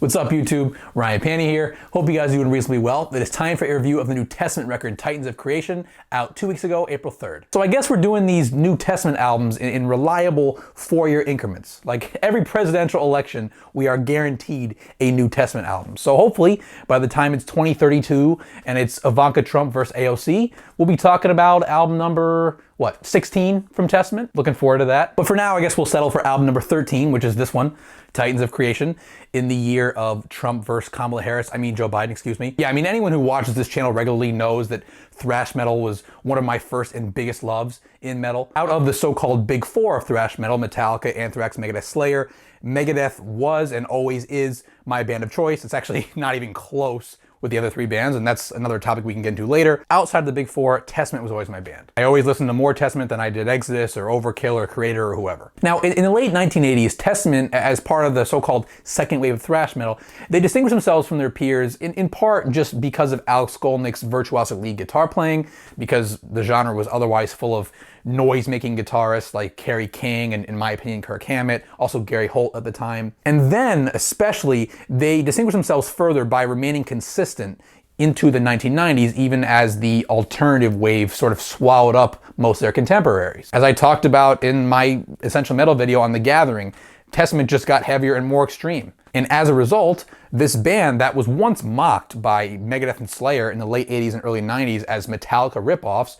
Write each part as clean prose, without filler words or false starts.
What's up, YouTube? Ryan Panny here. Hope you guys are doing reasonably well. It is time for a review of the New Testament record, Titans of Creation, out 2 weeks ago, April 3rd. So I guess we're doing these New Testament albums in reliable 4-year increments. Like every presidential election, we are guaranteed a New Testament album. So hopefully, by the time it's 2032 and it's Ivanka Trump versus AOC, we'll be talking about album number, 16 from Testament? Looking forward to that. But for now, I guess we'll settle for album number 13, which is this one, Titans of Creation, in the year of Trump versus Joe Biden, excuse me. Yeah, I mean, anyone who watches this channel regularly knows that thrash metal was one of my first and biggest loves in metal. Out of the so-called big four of thrash metal, Metallica, Anthrax, Megadeth, Slayer, Megadeth was and always is my band of choice. It's actually not even close with the other three bands, and that's another topic we can get into later. Outside of the big four, Testament was always my band. I always listened to more Testament than I did Exodus or Overkill or Creator or whoever. Now, in the late 1980s, Testament, as part of the so-called second wave of thrash metal, they distinguished themselves from their peers in part just because of Alex Skolnick's virtuosic lead guitar playing, because the genre was otherwise full of noise-making guitarists like Kerry King and, in my opinion, Kirk Hammett, also Gary Holt at the time. And then, especially, they distinguished themselves further by remaining consistent into the 1990s, even as the alternative wave sort of swallowed up most of their contemporaries. As I talked about in my Essential Metal video on The Gathering, Testament just got heavier and more extreme. And as a result, this band that was once mocked by Megadeth and Slayer in the late 80s and early 90s as Metallica ripoffs,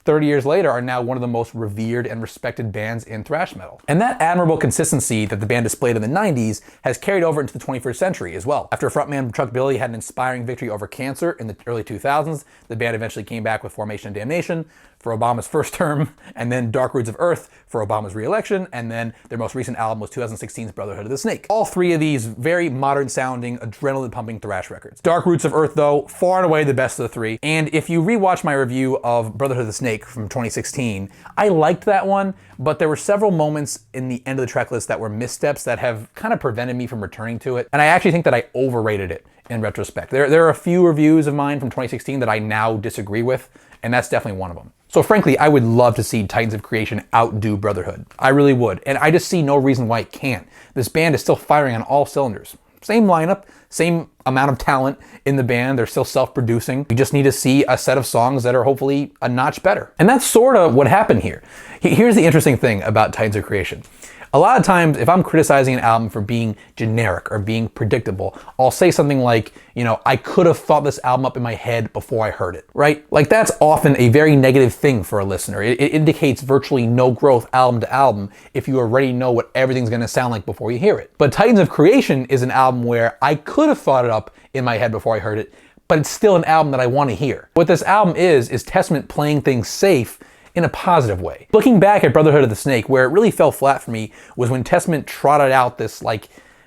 30 years later are now one of the most revered and respected bands in thrash metal. And that admirable consistency that the band displayed in the 90s has carried over into the 21st century as well. After frontman Chuck Billy had an inspiring victory over cancer in the early 2000s, the band eventually came back with Formation of Damnation for Obama's first term, and then Dark Roots of Earth for Obama's re-election, and then their most recent album was 2016's Brotherhood of the Snake. All three of these very modern-sounding, adrenaline-pumping thrash records. Dark Roots of Earth, though, far and away the best of the three, and if you rewatch my review of Brotherhood of the Snake from 2016, I liked that one, but there were several moments in the end of the track list that were missteps that have kind of prevented me from returning to it, and I actually think that I overrated it in retrospect. There are a few reviews of mine from 2016 that I now disagree with, and that's definitely one of them. So frankly, I would love to see Titans of Creation outdo Brotherhood. I really would. And I just see no reason why it can't. This band is still firing on all cylinders. Same lineup, same amount of talent in the band. They're still self-producing. We just need to see a set of songs that are hopefully a notch better. And that's sort of what happened here. Here's the interesting thing about Titans of Creation. A lot of times, if I'm criticizing an album for being generic or being predictable, I'll say something like, I could have thought this album up in my head before I heard it, right? Like that's often a very negative thing for a listener. It indicates virtually no growth album to album if you already know what everything's gonna sound like before you hear it. But Titans of Creation is an album where I could have thought it up in my head before I heard it, but it's still an album that I want to hear. What this album is Testament playing things safe in a positive way. Looking back at Brotherhood of the Snake, where it really fell flat for me was when Testament trotted out this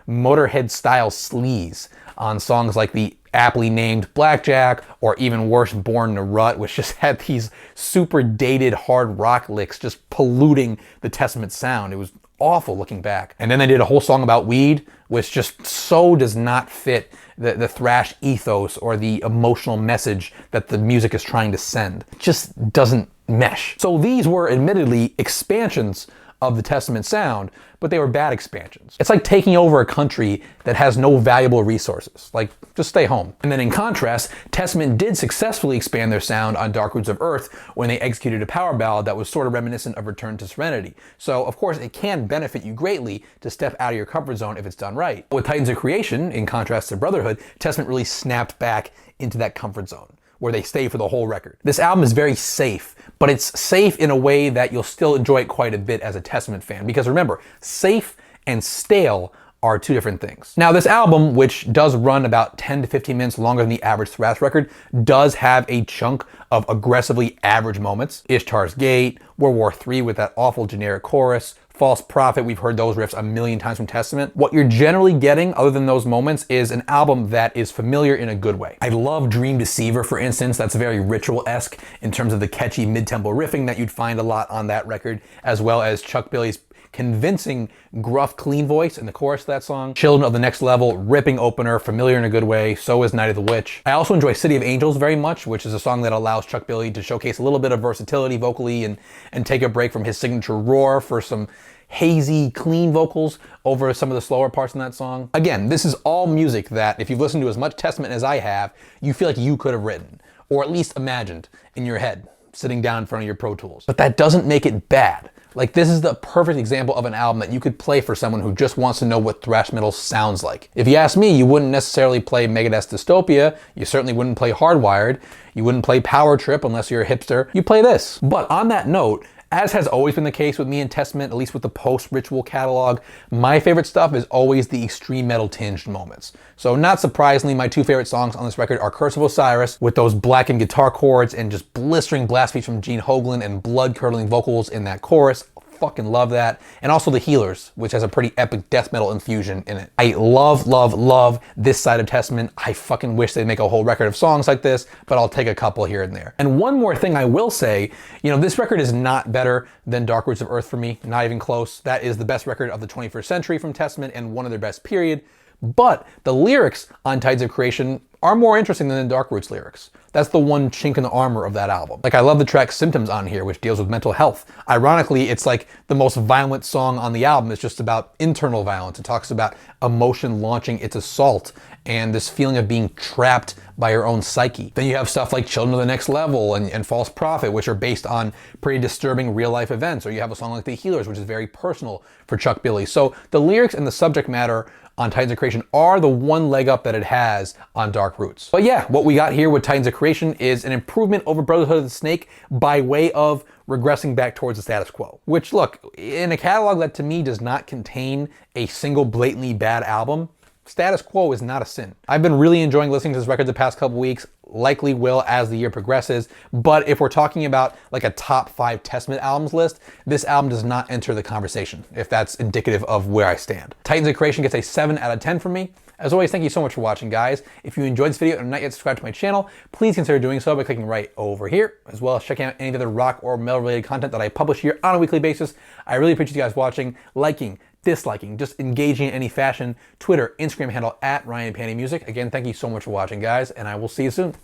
Motorhead style sleaze on songs like the aptly named Blackjack, or even worse, Born to Rut, which just had these super dated hard rock licks just polluting the Testament sound. It was awful looking back. And then they did a whole song about weed, which just so does not fit the thrash ethos or the emotional message that the music is trying to send. It just doesn't mesh. So these were admittedly expansions of the Testament sound, but they were bad expansions. It's like taking over a country that has no valuable resources. Just stay home. And then in contrast, Testament did successfully expand their sound on Dark Roots of Earth when they executed a power ballad that was sort of reminiscent of Return to Serenity. So of course it can benefit you greatly to step out of your comfort zone if it's done right. With Titans of Creation, in contrast to Brotherhood, Testament really snapped back into that comfort zone where they stay for the whole record. This album is very safe, but it's safe in a way that you'll still enjoy it quite a bit as a Testament fan. Because remember, safe and stale are two different things. Now this album, which does run about 10 to 15 minutes longer than the average thrash record, does have a chunk of aggressively average moments. Ishtar's Gate, World War III with that awful generic chorus, False Prophet, we've heard those riffs a million times from Testament. What you're generally getting, other than those moments, is an album that is familiar in a good way. I love Dream Deceiver, for instance. That's very Ritual-esque in terms of the catchy mid-tempo riffing that you'd find a lot on that record, as well as Chuck Billy's convincing, gruff, clean voice in the chorus of that song. Children of the Next Level, ripping opener, familiar in a good way. So is Night of the Witch. I also enjoy City of Angels very much, which is a song that allows Chuck Billy to showcase a little bit of versatility vocally and take a break from his signature roar for some hazy, clean vocals over some of the slower parts in that song. Again, this is all music that, if you've listened to as much Testament as I have, you feel like you could have written, or at least imagined in your head, sitting down in front of your Pro Tools. But that doesn't make it bad. Like, this is the perfect example of an album that you could play for someone who just wants to know what thrash metal sounds like. If you ask me, you wouldn't necessarily play Megadeth's Dystopia, you certainly wouldn't play Hardwired, you wouldn't play Power Trip unless you're a hipster, you play this. But on that note, as has always been the case with me and Testament, at least with the post-Ritual catalog, my favorite stuff is always the extreme metal tinged moments. So not surprisingly, my two favorite songs on this record are Curse of Osiris, with those blackened guitar chords and just blistering blast beats from Gene Hoglan and blood-curdling vocals in that chorus. Fucking love that. And also the Healers, which has a pretty epic death metal infusion in it. I love, love, love this side of Testament. I fucking wish they'd make a whole record of songs like this, but I'll take a couple here and there. And one more thing I will say, this record is not better than Dark Roots of Earth for me, not even close. That is the best record of the 21st century from Testament and one of their best, period. But the lyrics on Tides of Creation are more interesting than the Dark Roots lyrics. That's the one chink in the armor of that album. Like, I love the track Symptoms on here, which deals with mental health. Ironically, it's like the most violent song on the album. It's just about internal violence. It talks about emotion launching its assault and this feeling of being trapped by your own psyche. Then you have stuff like Children of the Next Level and False Prophet, which are based on pretty disturbing real life events. Or you have a song like The Healers, which is very personal for Chuck Billy. So the lyrics and the subject matter on Titans of Creation are the one leg up that it has on Dark Roots. But yeah, what we got here with Titans of Creation is an improvement over Brotherhood of the Snake by way of regressing back towards the status quo. Which, look, in a catalog that to me does not contain a single blatantly bad album, status quo is not a sin. I've been really enjoying listening to this record the past couple weeks, likely will as the year progresses, but if we're talking about like a top 5 Testament albums list, this album does not enter the conversation, if that's indicative of where I stand. Titans of Creation gets a 7 out of 10 from me. As always, thank you so much for watching, guys. If you enjoyed this video and are not yet subscribed to my channel, please consider doing so by clicking right over here, as well as checking out any of the other rock or metal-related content that I publish here on a weekly basis. I really appreciate you guys watching, liking, disliking, just engaging in any fashion. Twitter, Instagram handle @RyanPannyMusic. Again, thank you so much for watching, guys, and I will see you soon.